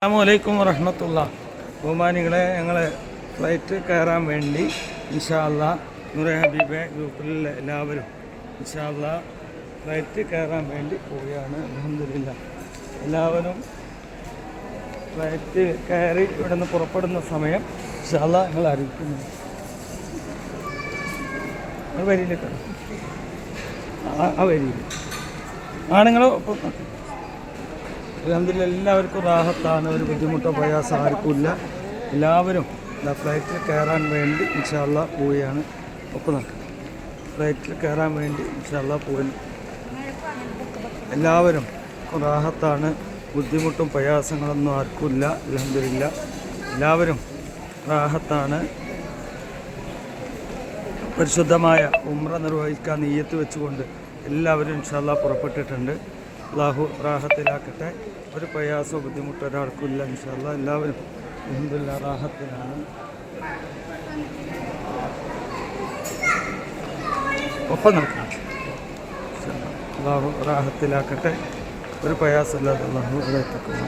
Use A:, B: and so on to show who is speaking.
A: അസ്സലാമു വറഹ്മത്തുള്ളാഹി. ബഹുമാനികളെ, ഞങ്ങൾ ഫ്ലൈറ്റ് കയറാൻ വേണ്ടി ഇൻഷാ അല്ലാഹ് നൂറെ ഹബീബെ ഗ്രൂപ്പിലുള്ള എല്ലാവരും ഇൻഷാ അല്ലാഹ് ഫ്ലൈറ്റ് കയറാൻ വേണ്ടി പോവുകയാണ്. അൽഹംദുലില്ലാഹ് എല്ലാവരും ഫ്ലൈറ്റ് കയറി ഇവിടെ നിന്ന് പുറപ്പെടുന്ന സമയം ഇൻഷാ അല്ലാഹ് ഞങ്ങൾ അറിയിക്കുന്നു. വരിയിലേക്ക് ആ വരിയിൽ ആണുങ്ങൾ അൽഹംദുലില്ലാഹ് എല്ലാവർക്കും റാഹത്താണ്. ഒരു ബുദ്ധിമുട്ടോ പ്രയാസം ആർക്കുമില്ല. എല്ലാവരും ഫ്ലൈറ്റിൽ കയറാൻ വേണ്ടി ഇൻഷാ അല്ലാഹ് പോവുകയാണ്. ഒപ്പം നടക്കും ഫ്ലൈറ്റിൽ കയറാൻ വേണ്ടി ഇൻഷാ അല്ലാഹ് പോകുന്നു. എല്ലാവരും റാഹത്താണ്. ബുദ്ധിമുട്ടും പ്രയാസങ്ങളൊന്നും ആർക്കുമില്ല. അൽഹംദുലില്ലാഹ് എല്ലാവരും റാഹത്താണ്. പരിശുദ്ധമായ ഉംറ നിർവഹിക്കാൻ നിയ്യത്ത് വെച്ചുകൊണ്ട് എല്ലാവരും ഇൻഷാ അല്ലാഹ് പുറപ്പെട്ടിട്ടുണ്ട്. അല്ലാഹു റാഹത്തിലാക്കട്ടെ. ഒരു പ്രയാസമോ ബുദ്ധിമുട്ടോ ഒരാൾക്കില്ല. ഇൻഷാ അല്ലാഹ് എല്ലാവരും അൽഹംദുലില്ലാഹ് റാഹത്തിലാണ്. ഒപ്പം നടക്കണം. അല്ലാഹു റാഹത്തിലാക്കട്ടെ. ഒരു പ്രയാസമില്ലാതെ അല്ലാഹു എത്തിക്കുന്നു.